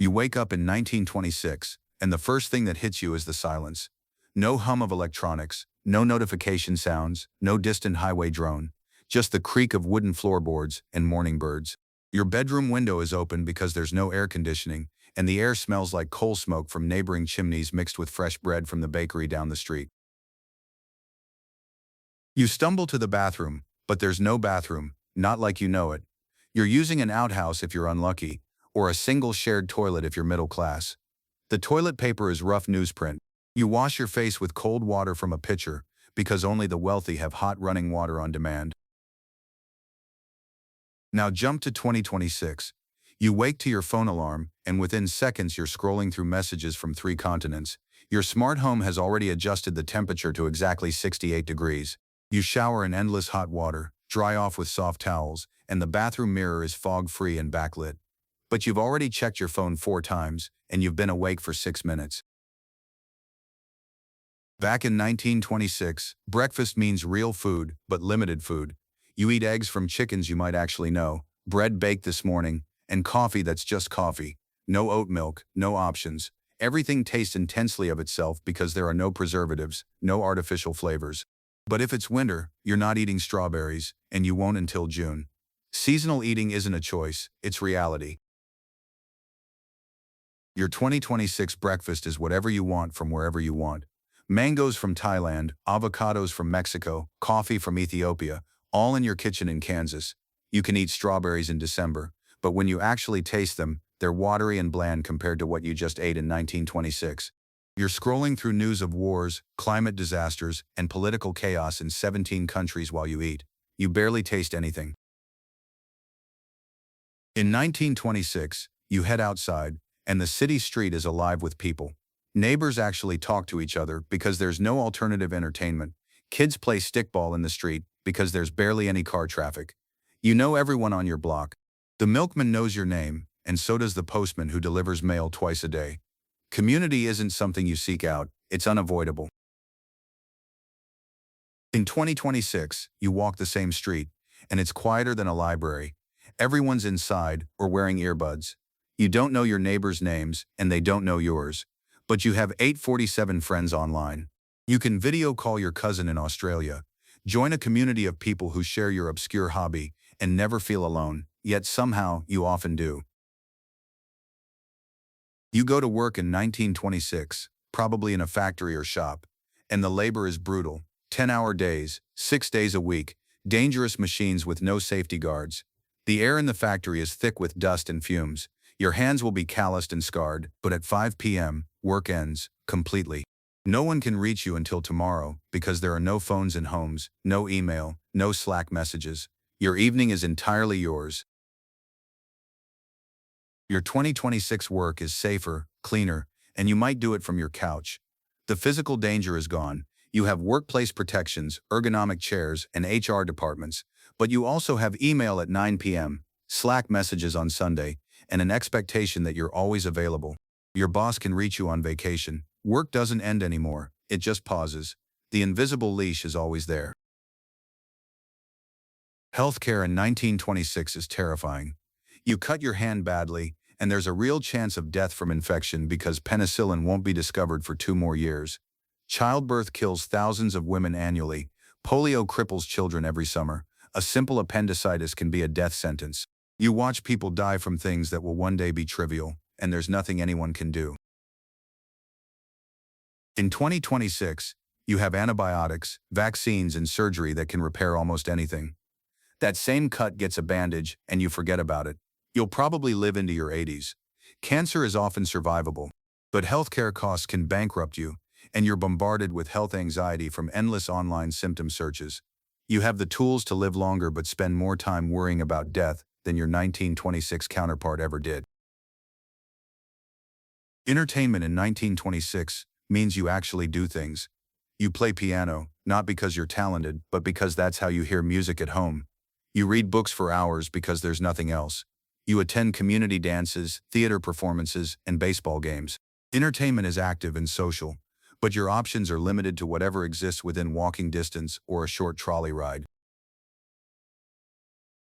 You wake up in 1926, and the first thing that hits you is the silence. No hum of electronics, no notification sounds, no distant highway drone, just the creak of wooden floorboards and morning birds. Your bedroom window is open because there's no air conditioning, and the air smells like coal smoke from neighboring chimneys mixed with fresh bread from the bakery down the street. You stumble to the bathroom, but there's no bathroom, not like you know it. You're using an outhouse if you're unlucky, or a single shared toilet if you're middle class. The toilet paper is rough newsprint. You wash your face with cold water from a pitcher, because only the wealthy have hot running water on demand. Now jump to 2026. You wake to your phone alarm, and within seconds you're scrolling through messages from 3 continents. Your smart home has already adjusted the temperature to exactly 68 degrees. You shower in endless hot water, dry off with soft towels, and the bathroom mirror is fog-free and backlit. But you've already checked your phone 4 times, and you've been awake for 6 minutes. Back in 1926, breakfast means real food, but limited food. You eat eggs from chickens you might actually know, bread baked this morning, and coffee that's just coffee. No oat milk, no options. Everything tastes intensely of itself because there are no preservatives, no artificial flavors. But if it's winter, you're not eating strawberries, and you won't until June. Seasonal eating isn't a choice, it's reality. Your 2026 breakfast is whatever you want from wherever you want. Mangoes from Thailand, avocados from Mexico, coffee from Ethiopia, all in your kitchen in Kansas. You can eat strawberries in December, but when you actually taste them, they're watery and bland compared to what you just ate in 1926. You're scrolling through news of wars, climate disasters, and political chaos in 17 countries while you eat. You barely taste anything. In 1926, you head outside, and the city street is alive with people. Neighbors actually talk to each other because there's no alternative entertainment. Kids play stickball in the street because there's barely any car traffic. You know everyone on your block. The milkman knows your name, and so does the postman who delivers mail twice a day. Community isn't something you seek out, it's unavoidable. In 2026, you walk the same street, and it's quieter than a library. Everyone's inside or wearing earbuds. You don't know your neighbors' names, and they don't know yours. But you have 847 friends online. You can video call your cousin in Australia, join a community of people who share your obscure hobby, and never feel alone, yet somehow you often do. You go to work in 1926, probably in a factory or shop, and the labor is brutal. 10-hour days, 6 days a week, dangerous machines with no safety guards. The air in the factory is thick with dust and fumes. Your hands will be calloused and scarred, but at 5 p.m., work ends, completely. No one can reach you until tomorrow because there are no phones in homes, no email, no Slack messages. Your evening is entirely yours. Your 2026 work is safer, cleaner, and you might do it from your couch. The physical danger is gone. You have workplace protections, ergonomic chairs, and HR departments, but you also have email at 9 p.m., Slack messages on Sunday, and an expectation that you're always available. Your boss can reach you on vacation. Work doesn't end anymore, it just pauses. The invisible leash is always there. Healthcare in 1926 is terrifying. You cut your hand badly, and there's a real chance of death from infection because penicillin won't be discovered for 2 more years. Childbirth kills thousands of women annually. Polio cripples children every summer. A simple appendicitis can be a death sentence. You watch people die from things that will one day be trivial, and there's nothing anyone can do. In 2026, you have antibiotics, vaccines, and surgery that can repair almost anything. That same cut gets a bandage, and you forget about it. You'll probably live into your 80s. Cancer is often survivable, but healthcare costs can bankrupt you, and you're bombarded with health anxiety from endless online symptom searches. You have the tools to live longer but spend more time worrying about death than your 1926 counterpart ever did. Entertainment in 1926 means you actually do things. You play piano, not because you're talented, but because that's how you hear music at home. You read books for hours because there's nothing else. You attend community dances, theater performances, and baseball games. Entertainment is active and social, but your options are limited to whatever exists within walking distance or a short trolley ride.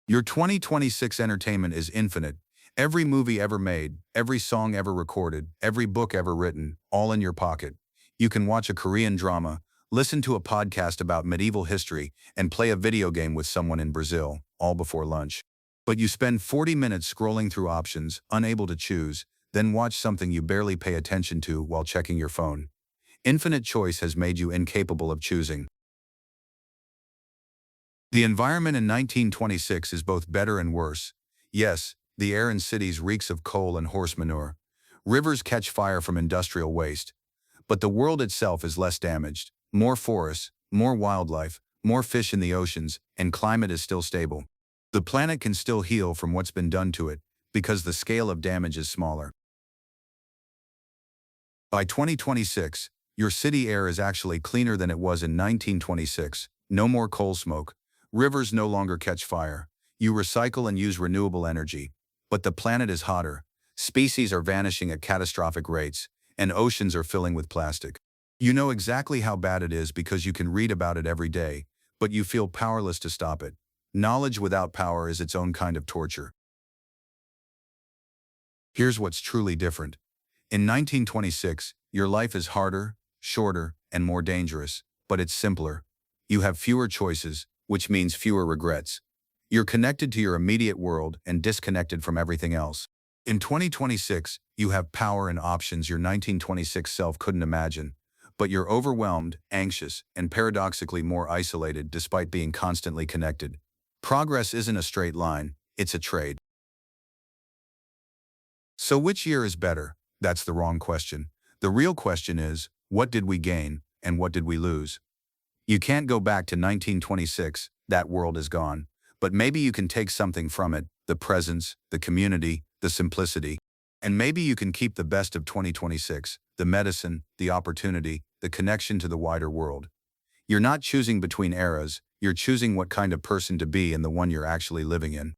Your 2026 entertainment is infinite, Every movie ever made, every song ever recorded, every book ever written, all in your pocket. You can watch a Korean drama, listen to a podcast about medieval history, and play a video game with someone in Brazil, all before lunch. But you spend 40 minutes scrolling through options, unable to choose, then watch something you barely pay attention to while checking your phone. Infinite choice has made you incapable of choosing. The environment in 1926 is both better and worse. Yes, the air in cities reeks of coal and horse manure. Rivers catch fire from industrial waste. But the world itself is less damaged. More forests, more wildlife, more fish in the oceans, and climate is still stable. The planet can still heal from what's been done to it, because the scale of damage is smaller. By 2026, your city air is actually cleaner than it was in 1926. No more coal smoke. Rivers no longer catch fire. You recycle and use renewable energy. But the planet is hotter. Species are vanishing at catastrophic rates, and oceans are filling with plastic. You know exactly how bad it is because you can read about it every day, but you feel powerless to stop it. Knowledge without power is its own kind of torture. Here's what's truly different. In 1926, your life is harder, shorter, and more dangerous, but it's simpler. You have fewer choices, which means fewer regrets. You're connected to your immediate world and disconnected from everything else. In 2026, you have power and options your 1926 self couldn't imagine, but you're overwhelmed, anxious, and paradoxically more isolated despite being constantly connected. Progress isn't a straight line, it's a trade. So which year is better? That's the wrong question. The real question is, what did we gain, and what did we lose? You can't go back to 1926, that world is gone. But maybe you can take something from it, the presence, the community, the simplicity. And maybe you can keep the best of 2026, the medicine, the opportunity, the connection to the wider world. You're not choosing between eras, you're choosing what kind of person to be and the one you're actually living in.